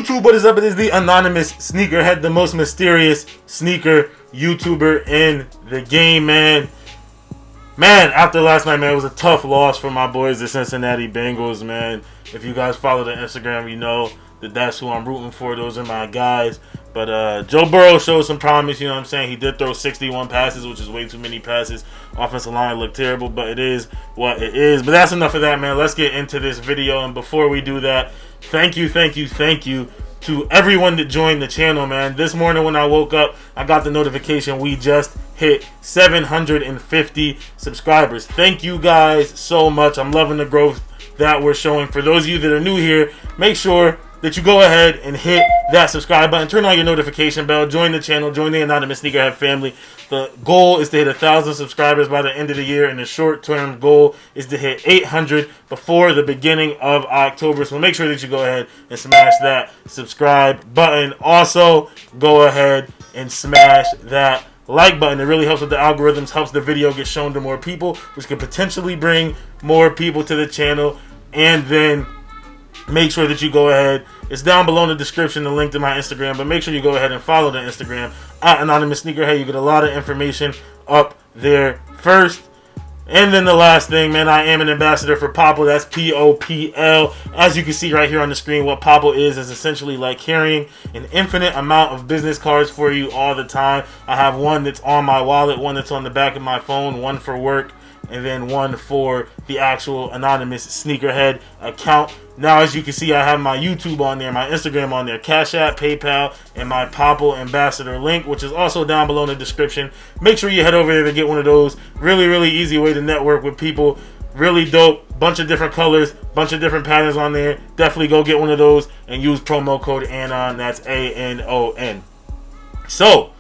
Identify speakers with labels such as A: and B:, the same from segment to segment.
A: YouTube, what is up? It is the anonymous Sneakerhead, the most mysterious sneaker YouTuber in the game, man. Man, after last night, man, it was a tough loss for my boys, the Cincinnati Bengals, man. If you guys follow the Instagram, you know that that's who I'm rooting for. Those are my guys. But Joe Burrow showed some promise, you know what I'm saying? He did throw 61 passes, which is way too many passes. Offensive line looked terrible, but it is what it is. But that's enough of that, man. Let's get into this video. And before we do that, thank you to everyone that joined the channel, man. This morning when I woke up, I got the notification we just hit 750 subscribers. Thank you guys so much. I'm loving the growth that we're showing. For those of you that are new here, make sure that you go ahead and hit that subscribe button, turn on your notification bell, join the channel, join the anonymous Sneakerhead family. The goal is to hit 1,000 subscribers by the end of the year, and the short-term goal is to hit 800 before the beginning of October. So make sure that you go ahead and smash that subscribe button. Also, go ahead and smash that like button. It really helps with the algorithms, helps the video get shown to more people, which could potentially bring more people to the channel. And then make sure that you go ahead, it's down below in the description, the link to my Instagram, but make sure you go ahead and follow the Instagram at Anonymous Sneakerhead. You get a lot of information up there first. And then the last thing, man, I am an ambassador for Popl. That's P-O-P-L. As you can see right here on the screen, what Popl is essentially like carrying an infinite amount of business cards for you all the time. I have one that's on my wallet, one that's on the back of my phone, one for work, and then one for the actual anonymous Sneakerhead account. Now, as you can see, I have my YouTube on there, my Instagram on there, Cashapp, PayPal, and my Popl ambassador link, which is also down below in the description. Make sure you head over there to get one of those. Really easy way to network with people. Really dope. Bunch of different colors, bunch of different patterns on there. Definitely go get one of those and use promo code ANON. That's A-N-O-N. So,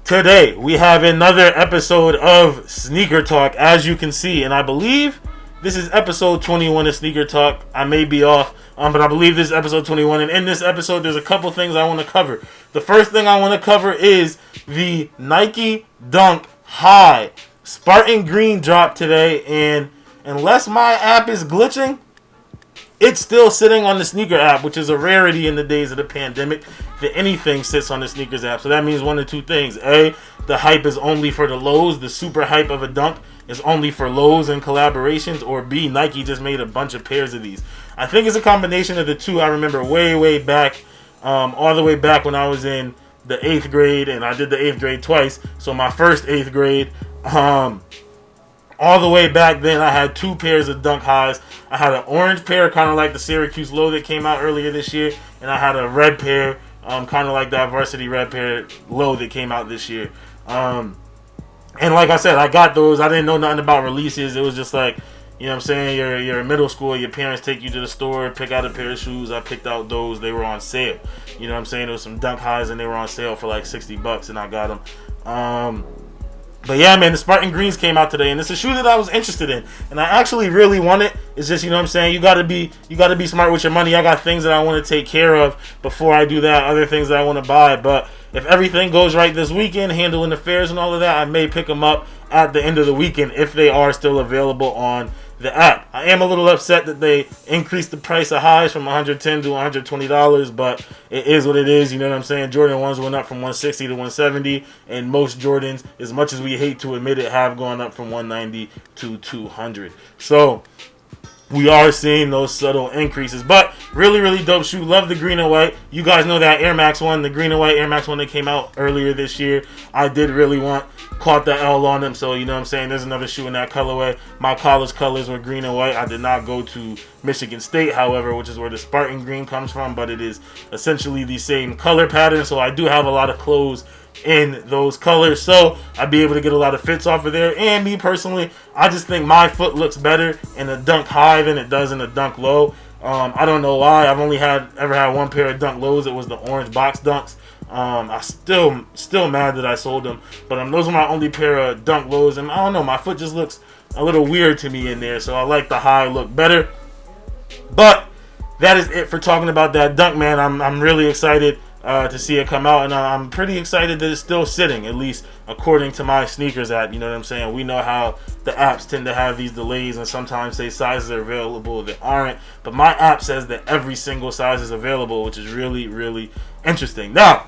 A: today, we have another episode of Sneaker Talk, as you can see, and I believe this is episode 21 of Sneaker Talk. I may be off, but I believe this is episode 21, and in this episode, there's a couple things I want to cover. The first thing I want to cover is the Nike Dunk High. Spartan Green dropped today, and unless my app is glitching, it's still sitting on the sneaker app, which is a rarity in the days of the pandemic that anything sits on the sneakers app. So that means one of two things. A, the hype is only for the lows. The super hype of a dunk is only for lows and collaborations. Or B, Nike just made a bunch of pairs of these. I think it's a combination of the two. I remember way back, all the way back when I was in the 8th grade, and I did the 8th grade twice. So my first 8th grade, all the way back then, I had two pairs of Dunk Highs. I had an orange pair, kind of like the Syracuse low that came out earlier this year, and I had a red pair, kind of like that varsity red pair low that came out this year. And like I said, I got those. I didn't know nothing about releases. It was just like, you know what I'm saying, you're in middle school, your parents take you to the store, pick out a pair of shoes. I picked out those. They were on sale. You know what I'm saying? There was some Dunk Highs, and they were on sale for like $60, and I got them. But yeah, man, the Spartan Greens came out today, and it's a shoe that I was interested in, and I actually really want it. It's just, you know what I'm saying, you gotta be smart with your money. I got things that I want to take care of before I do that, other things that I want to buy. But if everything goes right this weekend, handling the fairs and all of that, I may pick them up at the end of the weekend if they are still available on the app. I am a little upset that they increased the price of highs from $110 to $120, but it is what it is. You know what I'm saying? Jordan 1s went up from $160 to $170, and most Jordans, as much as we hate to admit it, have gone up from $190 to $200. So we are seeing those subtle increases, but really dope shoe. Love the green and white. You guys know that Air Max 1, the green and white Air Max 1 that came out earlier this year. I did really caught the L on them, so you know what I'm saying, there's another shoe in that colorway. My college colors were green and white. I did not go to Michigan State, however, which is where the Spartan Green comes from, but it is essentially the same color pattern, so I do have a lot of clothes in those colors, so I'd be able to get a lot of fits off of there. And me personally, I just think my foot looks better in a Dunk High than it does in a Dunk Low. I don't know why. I've only ever had one pair of Dunk Lows. It was the orange box Dunks. I still mad that I sold them, but those are my only pair of Dunk Lows, and I don't know, my foot just looks a little weird to me in there, so I like the high look better. But that is it for talking about that Dunk, man. I'm really excited to see it come out, and I'm pretty excited that it's still sitting, at least according to my sneakers app. You know what I'm saying? We know how the apps tend to have these delays, and sometimes say sizes are available that aren't, but my app says that every single size is available, which is really, really interesting. Now,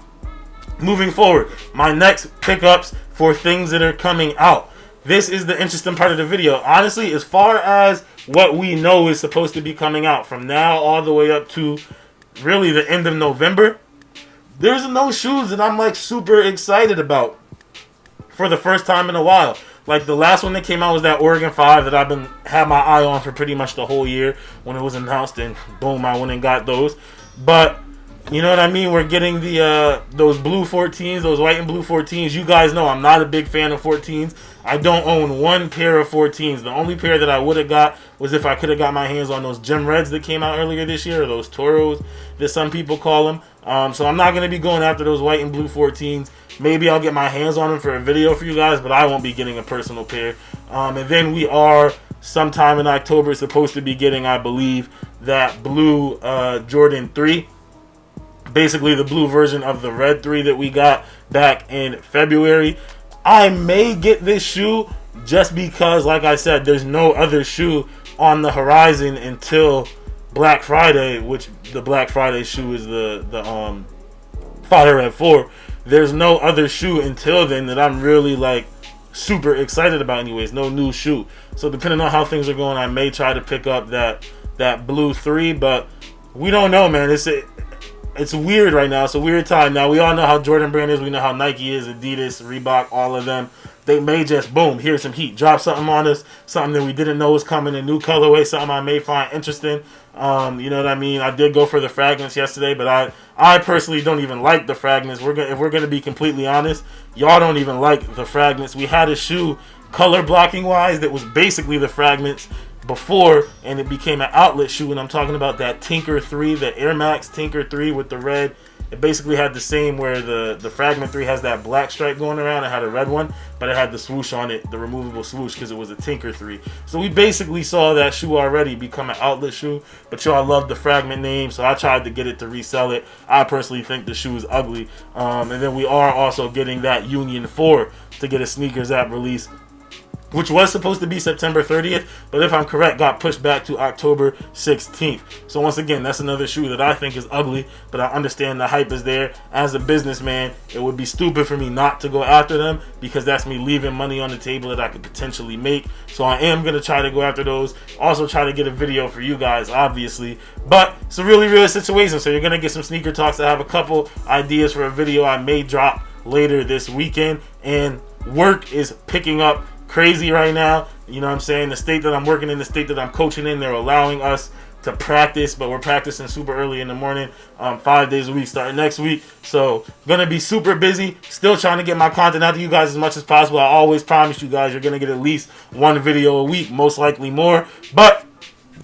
A: moving forward, my next pickups for things that are coming out. This is the interesting part of the video. Honestly, as far as what we know is supposed to be coming out from now all the way up to really the end of November, there's no shoes that I'm like super excited about for the first time in a while. Like the last one that came out was that Oregon 5 that I've been had my eye on for pretty much the whole year when it was announced, and boom, I went and got those. But you know what I mean? We're getting the those blue 14s, those white and blue 14s. You guys know I'm not a big fan of 14s. I don't own one pair of 14s. The only pair that I would have got was if I could have got my hands on those Gem Reds that came out earlier this year, or those Toros that some people call them. So I'm not going to be going after those white and blue 14s. Maybe I'll get my hands on them for a video for you guys, but I won't be getting a personal pair. And then we are sometime in October supposed to be getting, I believe, that blue Jordan 3. Basically the blue version of the red 3 that we got back in February. I may get this shoe just because, like I said, there's no other shoe on the horizon until Black Friday, which the Black Friday shoe is the Fire Red 4. There's no other shoe until then that I'm really like super excited about anyways. No new shoe. So depending on how things are going, I may try to pick up that blue 3, but we don't know, man. It's weird right now. It's a weird time. Now, we all know how Jordan Brand is. We know how Nike is, Adidas, Reebok, all of them. They may just, boom, here's some heat. Drop something on us, something that we didn't know was coming, a new colorway, something I may find interesting. You know what I mean? I did go for the fragments yesterday, but I personally don't even like the fragments. If we're going to be completely honest, y'all don't even like the fragments. We had a shoe, color blocking wise, that was basically the fragments before, and it became an outlet shoe, and I'm talking about that Tinker 3, the Air Max Tinker 3 with the red. It basically had the same, where the Fragment 3 has that black stripe going around. It had a red one, but it had the swoosh on it, the removable swoosh, because it was a Tinker 3. So we basically saw that shoe already become an outlet shoe, but y'all love the Fragment name, so I tried to get it to resell it. I personally think the shoe is ugly. And then we are also getting that Union 4 to get a Sneakers app release, which was supposed to be September 30th, but if I'm correct, got pushed back to October 16th. So once again, that's another shoe that I think is ugly, but I understand the hype is there. As a businessman, it would be stupid for me not to go after them, because that's me leaving money on the table that I could potentially make. So I am going to try to go after those. Also try to get a video for you guys, obviously. But it's a really real situation, so you're going to get some sneaker talks. I have a couple ideas for a video I may drop later this weekend, and work is picking up crazy right now. You know what I'm saying? The state that I'm working in, the state that I'm coaching in, they're allowing us to practice, but we're practicing super early in the morning, 5 days a week starting next week. So gonna be super busy, still trying to get my content out to you guys as much as possible. I always promise you guys you're gonna get at least one video a week, most likely more. But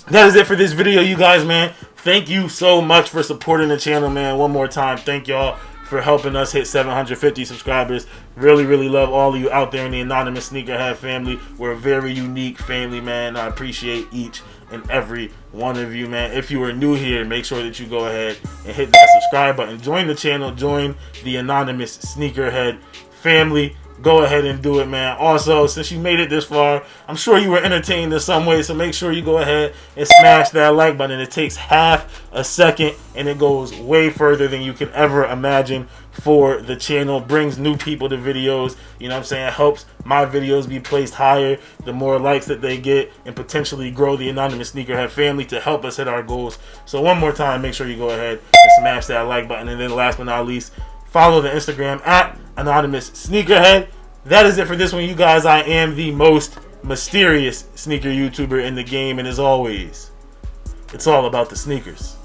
A: that is it for this video, you guys, man. Thank you so much for supporting the channel, man. One more time, thank y'all for helping us hit 750 subscribers. Really, really love all of you out there in the anonymous Sneakerhead family. We're a very unique family, man. I appreciate each and every one of you, man. If you are new here, make sure that you go ahead and hit that subscribe button. Join the channel. Join the anonymous Sneakerhead family. Go ahead and do it, man. Also, since you made it this far, I'm sure you were entertained in some way, so make sure you go ahead and smash that like button. It takes half a second, and it goes way further than you can ever imagine for the channel. Brings new people to videos, you know what I'm saying? It helps my videos be placed higher, the more likes that they get, and potentially grow the anonymous Sneakerhead family to help us hit our goals. So one more time, make sure you go ahead and smash that like button. And then last but not least, follow the Instagram at Anonymous Sneakerhead. That is it for this one, you guys. I am the most mysterious sneaker YouTuber in the game, and as always, it's all about the sneakers.